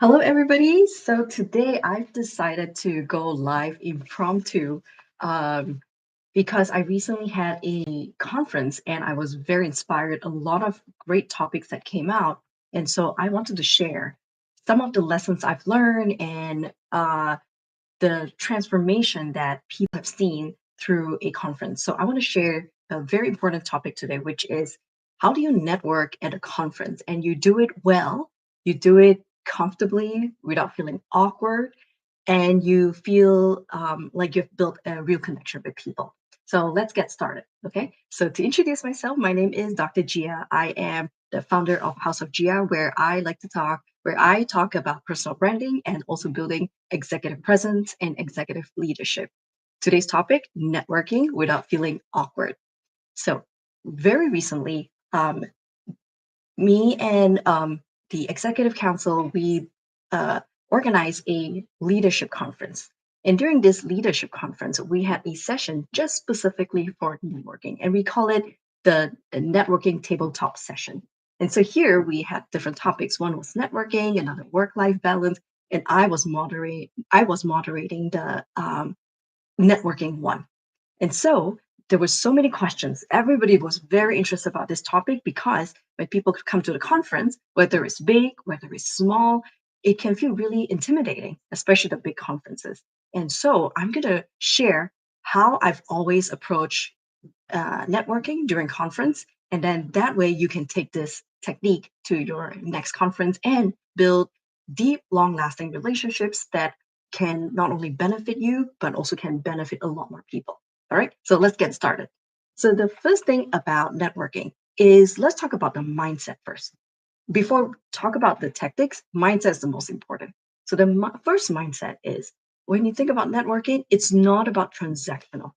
Hello, everybody. So today I've decided to go live impromptu um, because I recently had a conference and I was very inspired. A lot of great topics that came out. And so I wanted to share some of the lessons I've learned and the transformation that people have seen through a conference. So I want to share a very important topic today, which is how do you network at a conference and you do it well, you do it comfortably without feeling awkward, and you feel like you've built a real connection with people. So let's get started. Okay. So to introduce myself, my name is Dr. Gia. I am the founder of House of Gia, where I talk about personal branding and also building executive presence and executive leadership. Today's topic, networking without feeling awkward. So very recently, me and the executive council, we uh, organized a leadership conference. And during this leadership conference, we had a session just specifically for networking, and we call it the networking tabletop session. And so here we had different topics. One was networking, another work-life balance, and I was moderating the networking one. And so there were so many questions. Everybody was very interested about this topic because when people come to the conference, whether it's big, whether it's small, it can feel really intimidating, especially the big conferences. And so I'm going to share how I've always approached networking during conference. And then that way you can take this technique to your next conference and build deep, long lasting relationships that can not only benefit you, but also can benefit a lot more people. All right, so let's get started. So, the first thing about networking is let's talk about the mindset first. Before we talk about the tactics, mindset is the most important. So, the first mindset is when you think about networking, it's not about transactional.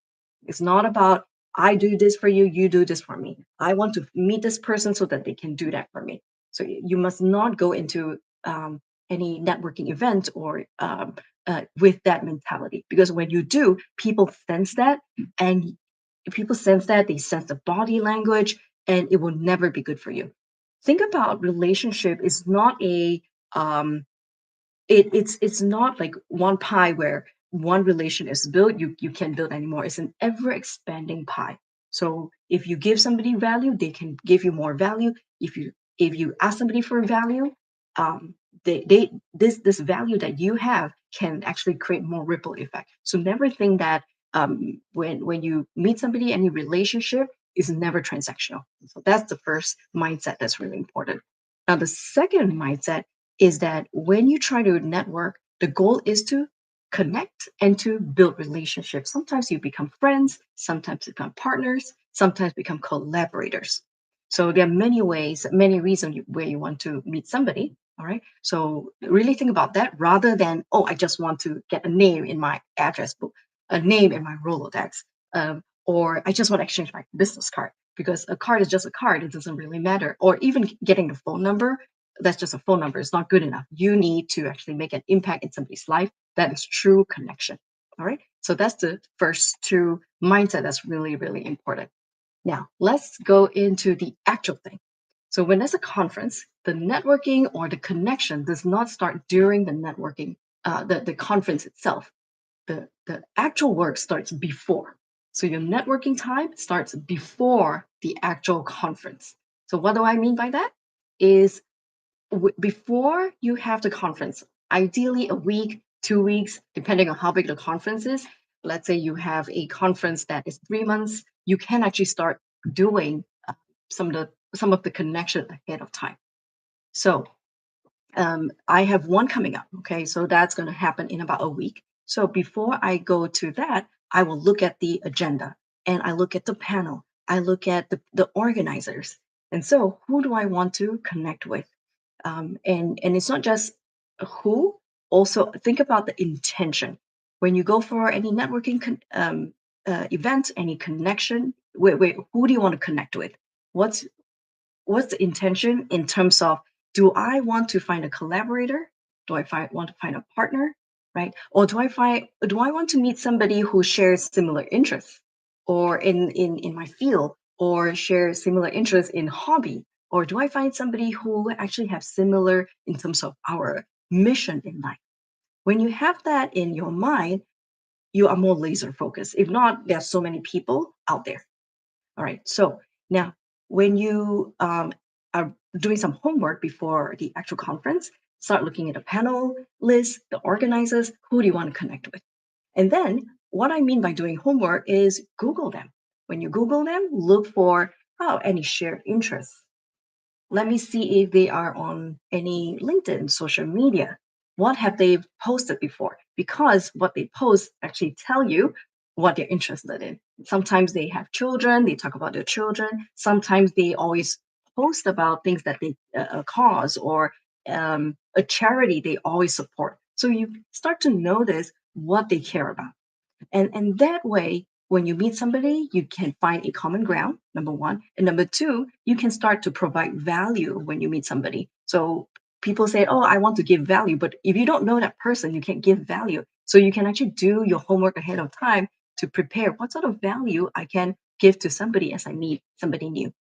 It's not about I do this for you, you do this for me. I want to meet this person so that they can do that for me. So you must not go into any networking event or with that mentality, because when you do, people sense that, and if people sense that, they sense the body language, and it will never be good for you. Think about relationship is not a it's not like one pie where one relation is built, you can't build anymore. It's an ever expanding pie. So if you give somebody value, they can give you more value. If you ask somebody for value, um they this value that you have can actually create more ripple effect. So never think that when you meet somebody, any relationship is never transactional. So that's the first mindset that's really important. Now the second mindset is that when you try to network, the goal is to connect and to build relationships. Sometimes you become friends, sometimes you become partners, sometimes become collaborators. So there are many ways, many reasons where you want to meet somebody. All right. So really think about that rather than, oh, I just want to get a name in my address book, a name in my Rolodex, or I just want to exchange my business card, because a card is just a card. It doesn't really matter. Or even getting the phone number, that's just a phone number. It's not good enough. You need to actually make an impact in somebody's life. That is true connection. All right. So that's the first two mindset that's really, really important. Now, let's go into the actual thing. So, when there's a conference, the networking or the connection does not start during the networking, the conference itself. The actual work starts before. So, your networking time starts before the actual conference. So, what do I mean by that? Is before you have the conference, ideally a week, 2 weeks, depending on how big the conference is. Let's say you have a conference that is 3 months, you can actually start doing some of the connection ahead of time. So I have one coming up. Okay, so that's going to happen in about a week. So before I go to that, I will look at the agenda and I look at the panel. I look at the organizers. And so, who do I want to connect with? And it's not just who. Also think about the intention when you go for any networking event, any connection. Wait, who do you want to connect with? What's the intention in terms of, do I want to find a collaborator? Do want to find a partner, right? Or do I want to meet somebody who shares similar interests, or in my field, or share similar interests in hobby? Or do I find somebody who actually have similar in terms of our mission in life. When you have that in your mind, you are more laser focused. If not, there's so many people out there. All right. So now, when you are doing some homework before the actual conference, start looking at the panel list, the organizers, who do you want to connect with? And then, what I mean by doing homework is Google them. When you Google them, look for any shared interests. Let me see if they are on any LinkedIn, social media. What have they posted before? Because what they post actually tell you what they're interested in. Sometimes they have children, they talk about their children. Sometimes they always post about things that they a cause or a charity they always support. So you start to notice what they care about. And that way, when you meet somebody, you can find a common ground, number one. And number two, you can start to provide value when you meet somebody. So people say, oh, I want to give value. But if you don't know that person, you can't give value. So you can actually do your homework ahead of time to prepare what sort of value I can give to somebody as I meet somebody new.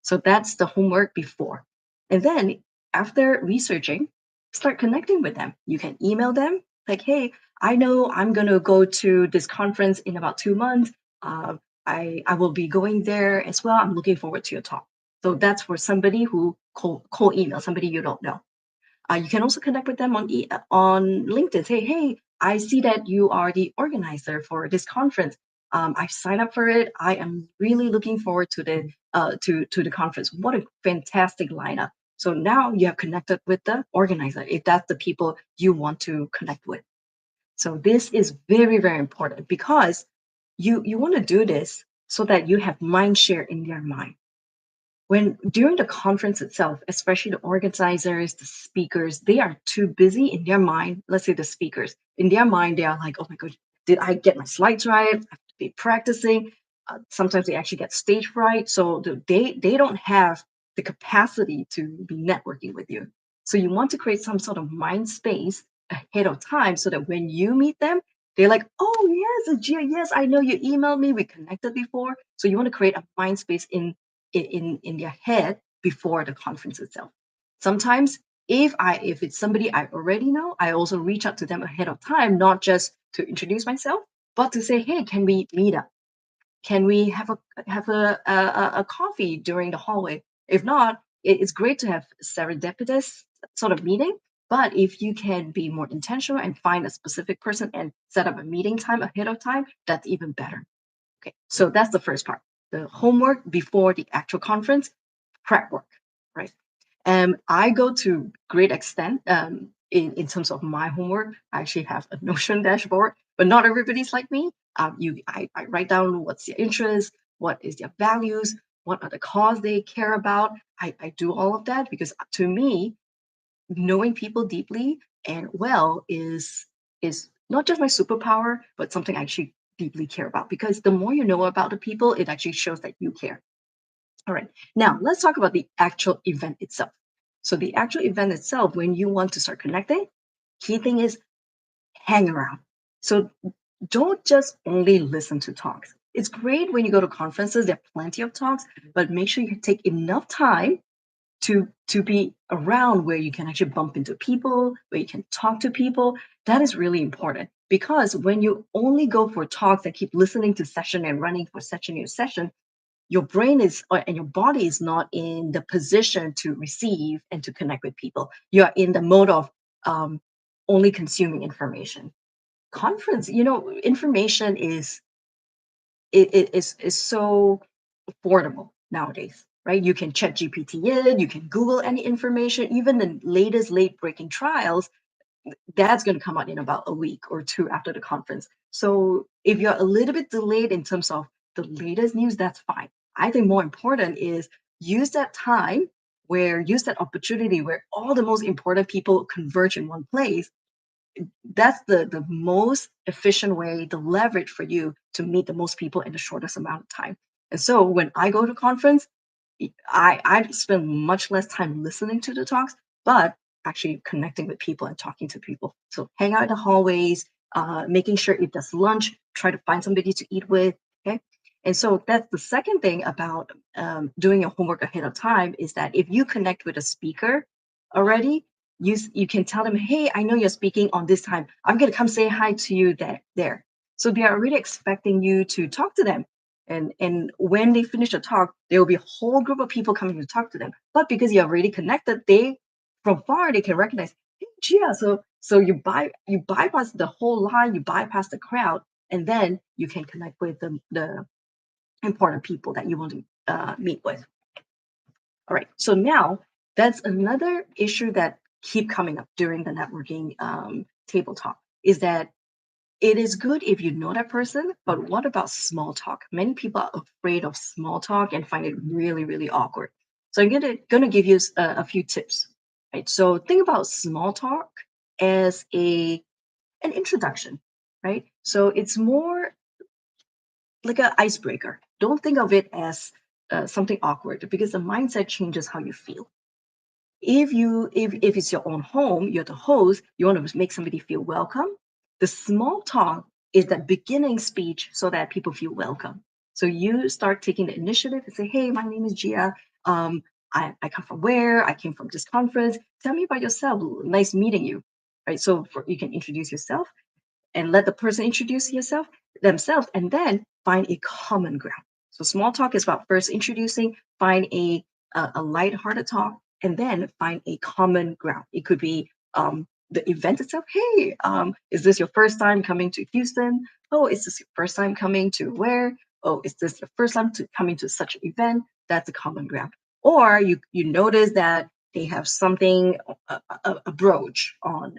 So that's the homework before. And then after researching, start connecting with them. You can email them like, hey, I know I'm going to go to this conference in about 2 months. Uh, I will be going there as well. I'm looking forward to your talk. So that's for somebody who call email, somebody you don't know. You can also connect with them on LinkedIn. Say, hey, I see that you are the organizer for this conference. I've signed up for it. I am really looking forward to the conference. What a fantastic lineup! So now you have connected with the organizer if that's the people you want to connect with. So this is very, very important because you want to do this so that you have mind share in your mind when during the conference itself, especially the organizers, the speakers, they are too busy in their mind. Let's say the speakers, in their mind, they are like, oh my God, did I get my slides right? I have to be practicing. Sometimes they actually get stage fright. So they don't have the capacity to be networking with you. So you want to create some sort of mind space ahead of time so that when you meet them, they're like, oh, yes, Ajia, yes, I know you emailed me. We connected before. So you want to create a mind space in their head before the conference itself. Sometimes if it's somebody I already know, I also reach out to them ahead of time, not just to introduce myself, but to say, hey, can we meet up? Can we have a coffee during the hallway? If not, it's great to have serendipitous sort of meeting. But if you can be more intentional and find a specific person and set up a meeting time ahead of time, that's even better. Okay, so that's the first part. The homework before the actual conference, prep work, right? I go to great extent in terms of my homework. I actually have a Notion dashboard, but not everybody's like me. I write down what's their interest, what is their values, what are the cause they care about. I do all of that because to me, knowing people deeply and well is not just my superpower, but something I actually deeply care about. Because the more you know about the people, it actually shows that you care. All right. Now let's talk about the actual event itself. So the actual event itself, when you want to start connecting, key thing is hang around. So don't just only listen to talks. It's great when you go to conferences, there are plenty of talks, but make sure you take enough time to be around where you can actually bump into people, where you can talk to people. That is really important because when you only go for talks and keep listening to session and running for session, your brain is and your body is not in the position to receive and to connect with people. You're in the mode of um, only consuming information. Conference, information is so affordable nowadays, right? You can check GPT it, you can Google any information, even the latest late breaking trials, that's going to come out in about a week or two after the conference. So if you're a little bit delayed in terms of the latest news, that's fine. I think more important is use that time use that opportunity where all the most important people converge in one place. That's the most efficient way, the leverage for you to meet the most people in the shortest amount of time. And so when I go to conference, I spend much less time listening to the talks, but actually connecting with people and talking to people. So hang out in the hallways, making sure if there's lunch, try to find somebody to eat with. Okay. And so that's the second thing about doing your homework ahead of time is that if you connect with a speaker already, you can tell them, hey, I know you're speaking on this time. I'm gonna come say hi to you there. So they are already expecting you to talk to them. And when they finish the talk, there will be a whole group of people coming to talk to them. But because you're already connected, they from far they can recognize, hey, Gia. So you bypass the whole line, you bypass the crowd, and then you can connect with the important people that you want to meet with. All right. So now that's another issue that keep coming up during the networking table talk is that it is good if you know that person, but what about small talk? Many people are afraid of small talk and find it really, really awkward. So I'm gonna give you a few tips. Right. So think about small talk as a an introduction, right? So it's more like an icebreaker. Don't think of it as something awkward because the mindset changes how you feel. If it's your own home, you're the host, you want to make somebody feel welcome. The small talk is that beginning speech so that people feel welcome. So you start taking the initiative and say, hey, my name is Gia. Um, I come from where? I came from this conference. Tell me about yourself. Nice meeting you. Right. So you can introduce yourself and let the person introduce themselves and then find a common ground. So small talk is about first introducing, find a light-hearted talk, and then find a common ground. It could be the event itself. Hey, is this your first time coming to Houston? Oh, is this your first time coming to where? Oh, is this your first time coming to such an event? That's a common ground. Or you notice that they have something, a brooch on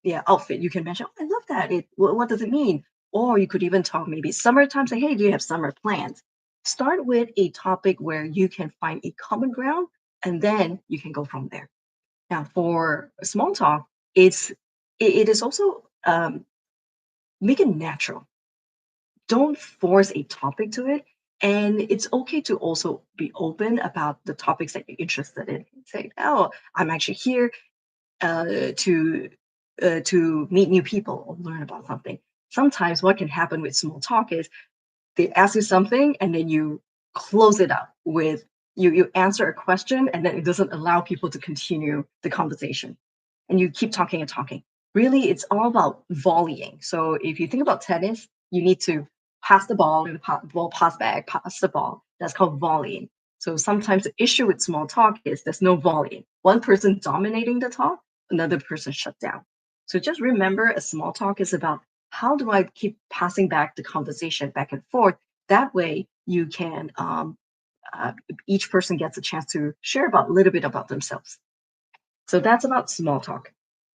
yeah, outfit. You can mention, oh, I love that. What does it mean? Or you could even talk maybe summertime, say, hey, do you have summer plans? Start with a topic where you can find a common ground, and then you can go from there. Now, for small talk, it is also make it natural. Don't force a topic to it. And it's okay to also be open about the topics that you're interested in. Say, oh, I'm actually here to to meet new people or learn about something. Sometimes what can happen with small talk is they ask you something and then you close it up with you answer a question and then it doesn't allow people to continue the conversation and you keep talking and talking. Really, it's all about volleying. So if you think about tennis, you need to pass the ball and the ball pass back, pass the ball. That's called volleying. So sometimes the issue with small talk is there's no volleying. One person dominating the talk, another person shut down. So just remember a small talk is about how do I keep passing back the conversation back and forth? That way you can uh, each person gets a chance to share about a little bit about themselves. So that's about small talk.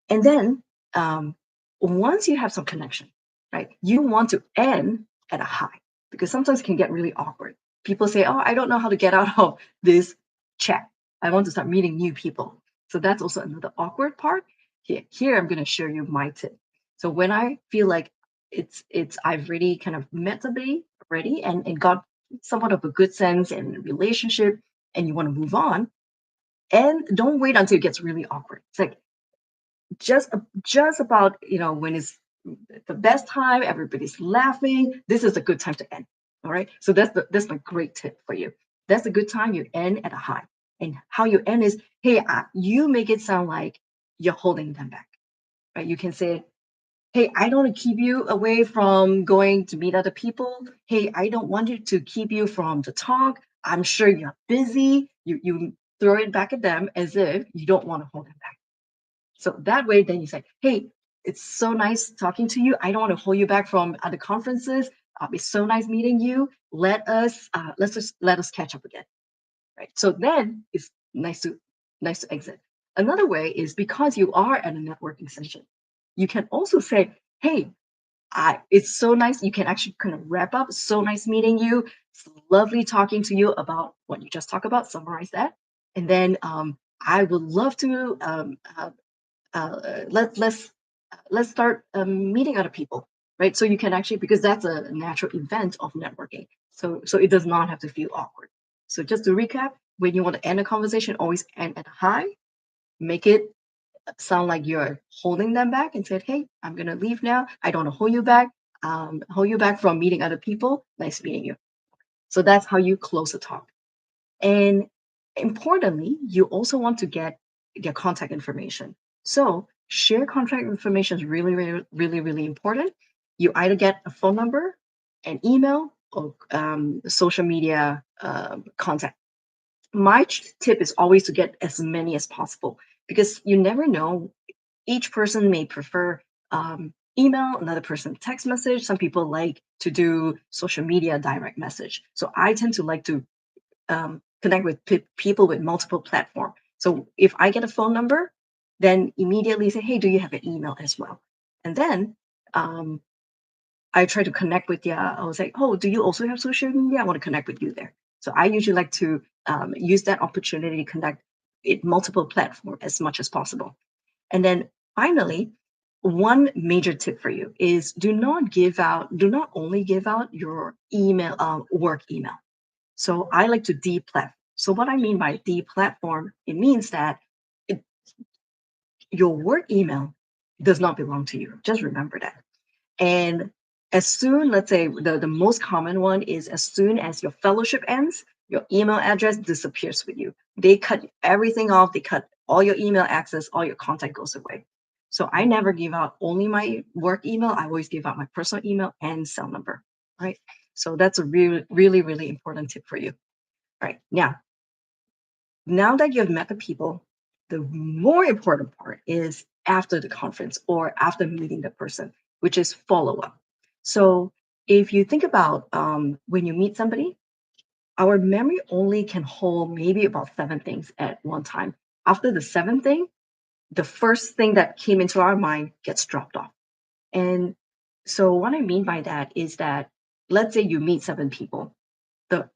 And then um, once you have some connection, right, you want to end at a high because sometimes it can get really awkward. People say, oh, I don't know how to get out of this chat. I want to start meeting new people. So that's also another awkward part. Here I'm going to share you my tip. So when I feel like I've really kind of met somebody already and got somewhat of a good sense and relationship and you want to move on, and don't wait until it gets really awkward. It's like just about when it's the best time, everybody's laughing. This is a good time to end. All right. So that's a great tip for you. That's a good time you end at a high. And how you end is, hey, you make it sound like you're holding them back. Right. You can say, hey, I don't want to keep you away from going to meet other people. Hey, I don't want you to keep you from the talk. I'm sure you're busy. You throw it back at them as if you don't want to hold them back. So that way, then you say, hey, it's so nice talking to you. I don't want to hold you back from other conferences. It's so nice meeting you. Let us catch up again. Right. So then it's nice to exit. Another way is because you are at a networking session, you can also say, hey, it's so nice. You can actually kind of wrap up. So nice meeting you. It's lovely talking to you about what you just talked about. Summarize that. And then I would love to let's start meeting other people, right? So you can actually because that's a natural event of networking. So it does not have to feel awkward. So just to recap, when you want to end a conversation, always end at a high. Make it sound like you're holding them back and said, "Hey, I'm gonna leave now. I don't want to hold you back from meeting other people. Nice meeting you." So that's how you close a talk. And importantly, you also want to their contact information. So share contact information is really, really, really, really important. You either get a phone number, an email, or social media contact. My tip is always to get as many as possible because you never know. Each person may prefer email, another person text message. Some people like to do social media direct message. So I tend to like to connect with people with multiple platform. So if I get a phone number, then immediately say, hey, do you have an email as well? And then um, I try to connect with you. I was like, oh, do you also have social media? I want to connect with you there. So I usually like to use that opportunity to connect with multiple platform as much as possible. And then finally, one major tip for you is do not only give out your email, work email. So I like to deplatform. So what I mean by deplatform, it means that it, your work email does not belong to you. Just remember that. And as soon, let's say the most common one is as soon as your fellowship ends, your email address disappears with you. They cut everything off, they cut all your email access, all your contact goes away. So I never give out only my work email. I always give out my personal email and cell number. Right. So that's a really, really, really important tip for you. Right. Now that you've met the people, the more important part is after the conference or after meeting the person, which is follow up. So if you think about when you meet somebody, our memory only can hold maybe about seven things at one time. After the seventh thing, the first thing that came into our mind gets dropped off. And so what I mean by that is that let's say you meet seven people. The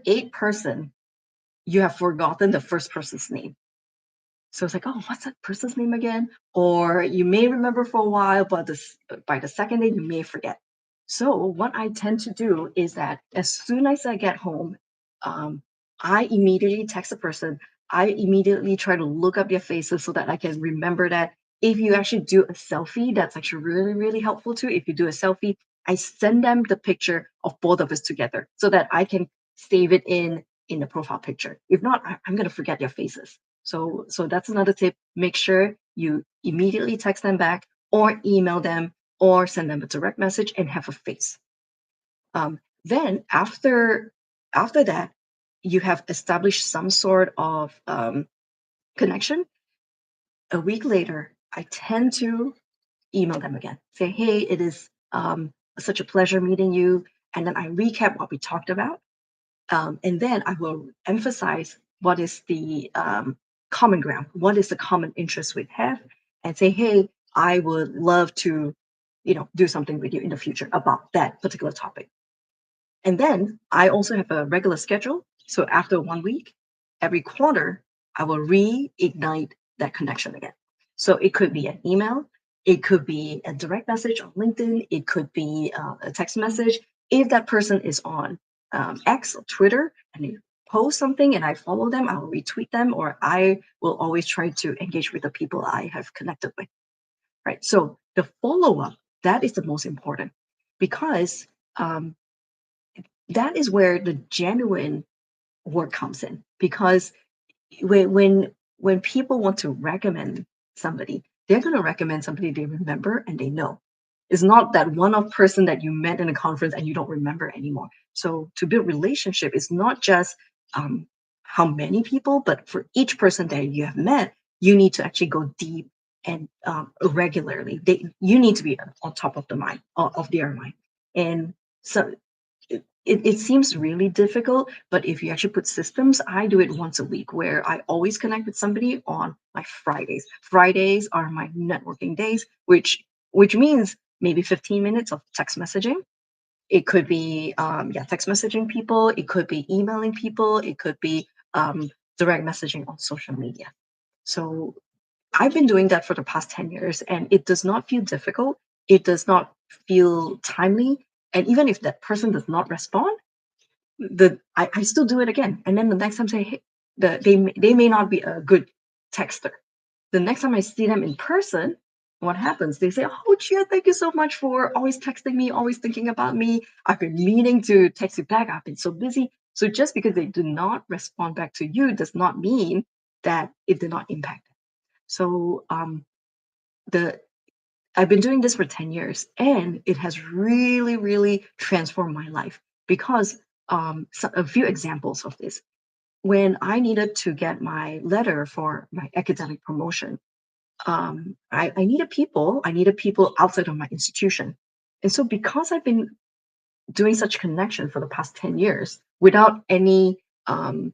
eighth person, you have forgotten the first person's name. So it's like, oh, what's that person's name again? Or you may remember for a while, but by the second day, you may forget. So what I tend to do is that as soon as I get home, um, I immediately text the person. I immediately try to look up their faces so that I can remember that. If you actually do a selfie, that's actually really, really helpful too. If you do a selfie, I send them the picture of both of us together so that I can save it in the profile picture. If not, I'm gonna forget their faces. So that's another tip. Make sure you immediately text them back or email them or send them a direct message and have a face. Then after that, you have established some sort of connection. A week later, I tend to email them again. Say, hey, it is such a pleasure meeting you, and then I recap what we talked about. And then I will emphasize what is the common ground, what is the common interest we have, and say, hey, I would love to, do something with you in the future about that particular topic. And then I also have a regular schedule. So after 1 week, every quarter, I will reignite that connection again. So it could be an email, it could be a direct message on LinkedIn, it could be a text message. If that person is on X or Twitter and they post something and I follow them, I will retweet them, or I will always try to engage with the people I have connected with. Right. So the follow up, that is the most important because um, that is where the genuine work comes in because when people want to recommend somebody, they're going to recommend somebody they remember and they know. It's not that one-off person that you met in a conference and you don't remember anymore. So to build relationship is not just um, how many people, but for each person that you have met, you need to actually go deep and regularly. You need to be on top of the mind of their mind. And so it seems really difficult, but if you actually put systems, I do it once a week where I always connect with somebody on my Fridays. Fridays are my networking days, which means maybe 15 minutes of text messaging. It could be text messaging people, it could be emailing people, it could be direct messaging on social media. So I've been doing that for the past 10 years and it does not feel difficult. It does not feel timely. And even if that person does not respond, I still do it again. And then the next time say, hey, they may not be a good texter. The next time I see them in person, what happens? They say, oh, Chia, thank you so much for always texting me, always thinking about me. I've been meaning to text you back. I've been so busy. So just because they do not respond back to you does not mean that it did not impact. So the I've been doing this for 10 years and it has really, really transformed my life because so a few examples of this. When I needed to get my letter for my academic promotion, I needed people outside of my institution. And so because I've been doing such connection for the past 10 years without any um,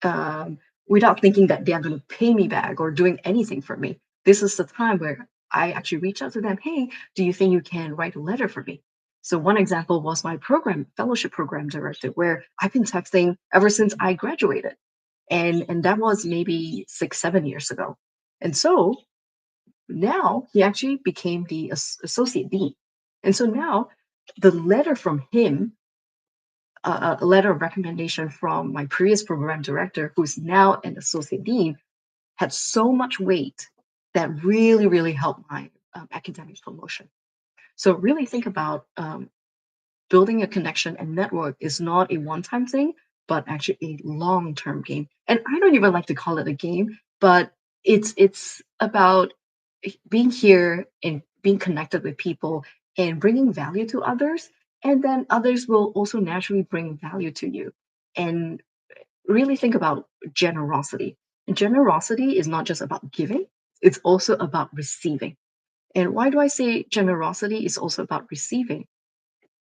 um, without thinking that they are going to pay me back or doing anything for me. This is the time where I actually reach out to them. Hey, do you think you can write a letter for me? So one example was my program fellowship program director, where I've been texting ever since I graduated, and that was maybe 6 7 years ago. And so now he actually became the associate dean, and so now the letter from him, a letter of recommendation from my previous program director, who's now an associate dean, had so much weight that really, really helped my academic promotion. So really think about building a connection and network is not a one-time thing, but actually a long-term game. And I don't even like to call it a game, but it's about being here and being connected with people and bringing value to others, and then others will also naturally bring value to you. And really think about generosity. And generosity is not just about giving, it's also about receiving. And why do I say generosity is also about receiving?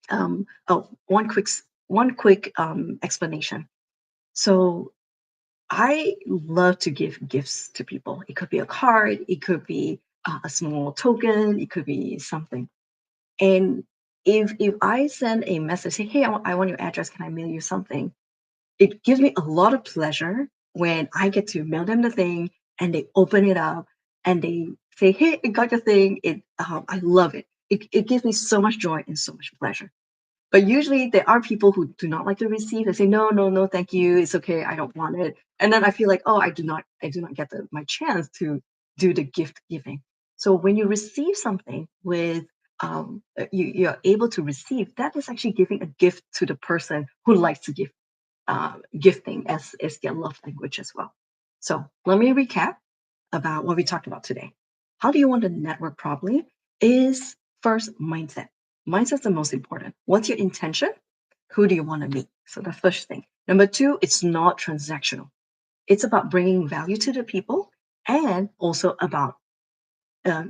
Oh, one quick explanation. So I love to give gifts to people. It could be a card, it could be a small token, it could be something. And if I send a message, say, hey, I want your address, can I mail you something? It gives me a lot of pleasure when I get to mail them the thing and they open it up and they say, hey, I got your thing. I love it. It gives me so much joy and so much pleasure. But usually there are people who do not like to receive. They say, no, no, no, thank you. It's okay. I don't want it. And then I feel like, oh, I do not get my chance to do the gift giving. So when you receive something with, you're able to receive, that is actually giving a gift to the person who likes to give, gifting as their love language as well. So let me recap about what we talked about today. How do you want to network properly? Is first mindset. Mindset's the most important. What's your intention? Who do you want to meet? So the first thing. Number two, it's not transactional. It's about bringing value to the people and also about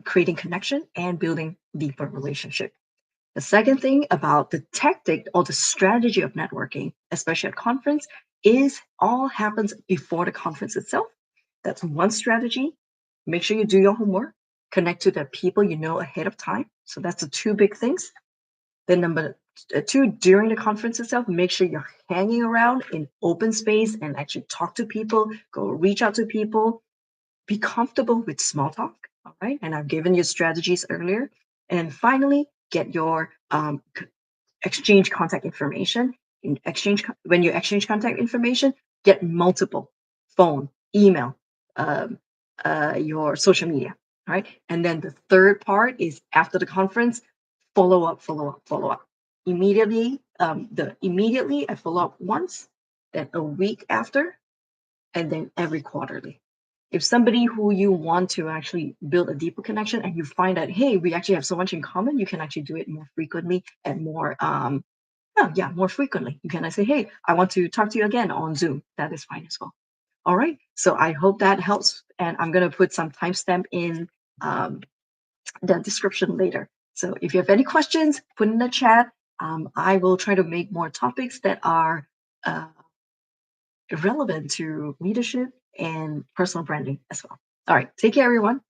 creating connection and building deeper relationship. The second thing about the tactic or the strategy of networking, especially at conference, is all happens before the conference itself. That's one strategy. Make sure you do your homework, connect to the people you know ahead of time. So that's the two big things. Then number two, during the conference itself, make sure you're hanging around in open space and actually talk to people, go reach out to people, be comfortable with small talk. All right. And I've given you strategies earlier. And finally, get your exchange contact information. When you exchange contact information, get multiple phone, email, um, your social media. All right. And then the third part is after the conference, follow up, follow up, follow up. Immediately I follow up once, then a week after, and then every quarterly. If somebody who you want to actually build a deeper connection and you find that, hey, we actually have so much in common, you can actually do it more frequently and more frequently. You can say, hey, I want to talk to you again on Zoom. That is fine as well. All right. So I hope that helps. And I'm going to put some timestamp in um, the description later. So if you have any questions, put in the chat. I will try to make more topics that are uh, relevant to leadership and personal branding as well. All right. Take care, everyone.